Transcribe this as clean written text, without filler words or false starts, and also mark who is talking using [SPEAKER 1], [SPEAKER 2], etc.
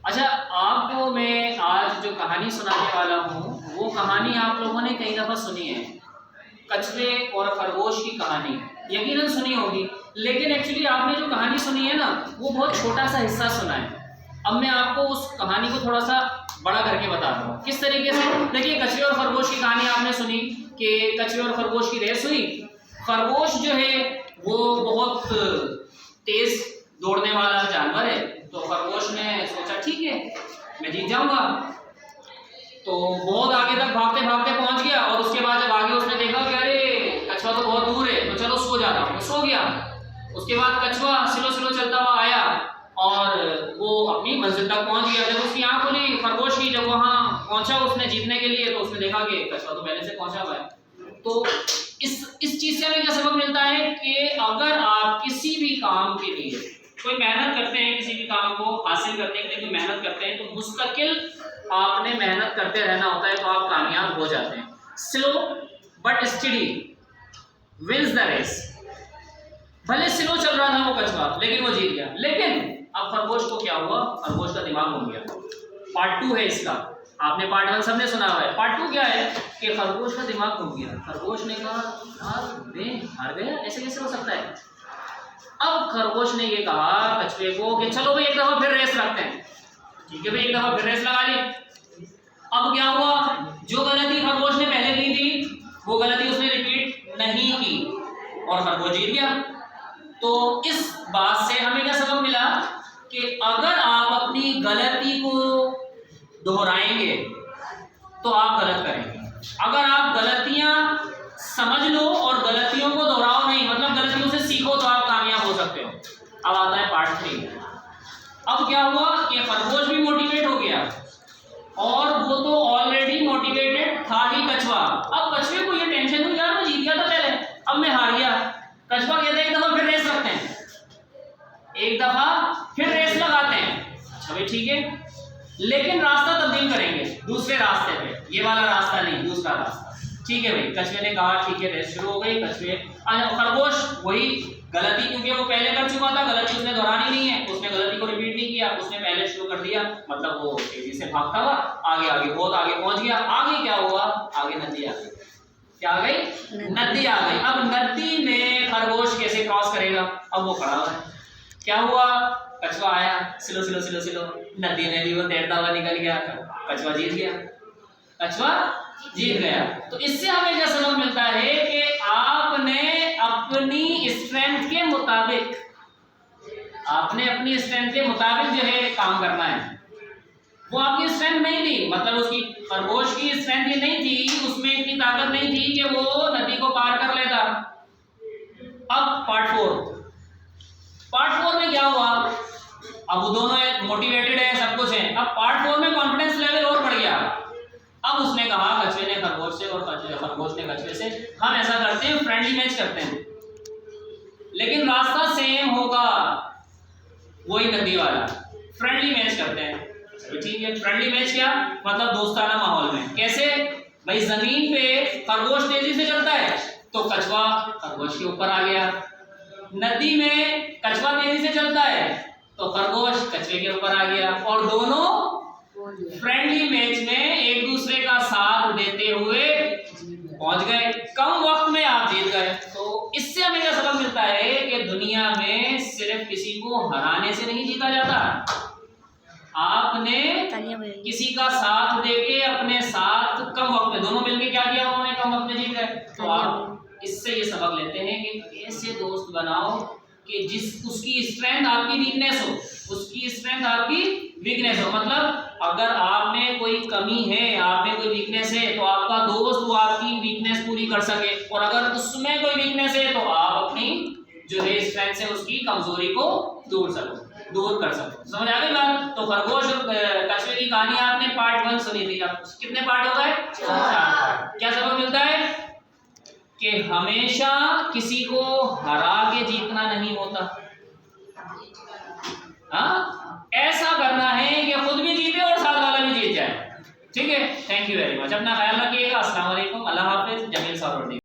[SPEAKER 1] अच्छा, आपको मैं आज जो कहानी सुनाने वाला हूँ वो कहानी आप लोगों ने कई दफ़ा सुनी है। कछुए और खरगोश की कहानी यकीनन सुनी होगी, लेकिन एक्चुअली आपने जो कहानी सुनी है ना वो बहुत छोटा सा हिस्सा सुना है। अब मैं आपको उस कहानी को थोड़ा सा बड़ा करके बता रहा हूँ किस तरीके से। देखिए, कछुए और खरगोश की कहानी आपने सुनी कि कछुए और खरगोश की रेस हुई। खरगोश जो है वो बहुत तेज दौड़ने वाला जानवर है, तो खरगोश ने सोचा ठीक है मैं जीत जाऊंगा। तो बहुत आगे तक भागते भागते पहुंच गया और उसके बाद जब आगे उसने देखा कि अरे कछुआ तो बहुत दूर है, तो चलो सो जाता हूँ, सो गया। उसके बाद कछुआ स्लो स्लो चलता हुआ आया और वो अपनी मंजिल तक पहुंच गया। जब उसकी आंख खुली खरगोश की, जब वहां पहुंचा उसने जीतने के लिए, तो उसने देखा कि कछुआ तो पहले से पहुंचा हुआ है। तो इस चीज से हमें क्या सबक मिलता है कि अगर आप किसी भी काम के लिए कोई मेहनत करते हैं, किसी भी काम को हासिल करने के लिए कोई मेहनत करते हैं, तो मुस्तकिल आपने मेहनत करते रहना होता है, तो आप कामयाब हो जाते हैं। Slow but steady wins the race. भले स्लो चल रहा था वो कछुआ, लेकिन वो जीत गया। लेकिन अब खरगोश को क्या हुआ, खरगोश का दिमाग घूम गया। पार्ट 2 है इसका, आपने पार्ट 1 सबने सुना हुआ है। पार्ट 2 क्या है कि खरगोश का दिमाग घूम गया। खरगोश ने कहा यार मैं हार गया, ऐसे कैसे हो सकता है। अब खरगोश ने ये कहा कछुए को कि चलो भाई एक दफा फिर रेस रखते हैं। ठीक है भाई, एक दफा फिर रेस लगा ली। अब क्या हुआ, जो गलती खरगोश ने पहले की थी वो गलती उसने रिपीट नहीं की और खरगोश जीत गया। तो इस बात से हमें क्या सबक मिला कि अगर आप अपनी गलती को दोहराएंगे तो आप गलत करेंगे। अगर आप गलतियां समझ लो और गलतियों को दोहराओ नहीं, मतलब गलतियों से सीखो, तो आप कामयाब हो सकते हो। अब आता है पार्ट 3। अब क्या हुआ कि खरगोश भी मोटिवेट हो गया और वो तो ऑलरेडी मोटिवेटेड था ही कछुआ। अब कछुए को ये टेंशन हुई यार मैं जीत गया था पहले, अब मैं हार गया। कछुआ कहते हैं एक दफा फिर रेस रखते हैं, एक दफा फिर रेस लगाते हैं। अच्छा भाई ठीक है, लेकिन रास्ता तब्दील करेंगे दूसरे रास्ते पे, ये वाला रास्ता नहीं, दूसरा रास्ता। ठीक है भाई, कछुए ने कहा ठीक है, रेस शुरू हो गई। कछुए खरगोश वही गलती, क्योंकि वो पहले कर चुका था, गलती उसने दोहरानी नहीं है, उसने गलती को रिपीट नहीं किया, उसने पहले शुरू कर दिया। मतलब वो तेजी से भागता हुआ आगे आगे बहुत आगे पहुंच गया। आगे क्या हुआ, आगे नदी आ गई। क्या आ गई, नदी आ गई। अब नदी में खरगोश कैसे क्रॉस करेगा, अब वो खड़ा है। क्या हुआ, कछुआ आया स्लो स्लो स्लो स्लो, नदी में भी वो तैरता हुआ निकल गया, कछुआ जीत गया। कछुआ जीत गया। तो इससे हमें क्या सबक मिलता है कि आपने अपनी स्ट्रेंथ के मुताबिक, आपने अपनी स्ट्रेंथ के मुताबिक जो है काम करना है। वो आपकी स्ट्रेंथ नहीं थी, मतलब उसकी खरगोश की स्ट्रेंथ ये नहीं थी, उसमें इतनी ताकत नहीं थी कि वो नदी को पार कर लेता। अब पार्ट 4 में क्या हुआ, अब वो दोनों मोटिवेटेड है, सब कुछ है। अब पार्ट 4 में कॉन्फिडेंस लेवल और बढ़ गया। अब उसने कहा कछुए ने खरगोश से और खरगोश ने कछुए से, हम ऐसा करते हैं फ्रेंडली मैच करते हैं, लेकिन रास्ता सेम होगा, वही नदी वाला। फ्रेंडली मैच करते हैं। ठीक है, फ्रेंडली मैच क्या मतलब, दोस्ताना माहौल में। कैसे भाई, जमीन पे खरगोश तेजी से चलता है तो कछुआ खरगोश के ऊपर आ गया। नदी में कछुआ तेजी से चलता है तो खरगोश कछुए के ऊपर आ गया, और दोनों फ्रेंडली मैच में एक दूसरे का साथ देते हुए पहुंच गए। कम वक्त में आप जीत गए। तो इससे हमें क्या सबक मिलता है कि दुनिया में सिर्फ किसी को हराने से नहीं जीता जाता, आपने किसी का साथ देके अपने साथ कम वक्त में, दोनों मिलके क्या किया उन्होंने, कम वक्त में जीत गए। तो आप इससे ये सबक लेते हैं कि ऐसे दोस्त बनाओ कि जिस उसकी स्ट्रेंथ आपकी वीकनेस हो, उसकी स्ट्रेंथ आपकी वीकनेस हो। मतलब अगर आप में कोई कमी है, आप में कोई वीकनेस है, तो आपका दोस्त वो आपकी वीकनेस पूरी कर सके, और अगर उसमें कोई वीकनेस है तो आप अपनी जो है स्ट्रेंथ से उसकी कमजोरी को दूर कर सको। समझ आ गई बात। तो खरगोश और कछुए की कहानी आपने पार्ट 1 सुनी थी। अब कितने पार्ट हो गए, 4। क्या सबक मिलता है कि हमेशा किसी को हरा के जीतना नहीं होता। हाँ, ऐसा करना है कि खुद भी जीते और साथ वाला भी जीत जाए। ठीक है, थैंक यू वेरी मच। अपना ख्याल रखिएगा। अस्सलाम वालेकुम, अल्लाह हाफिज। जमील साहब।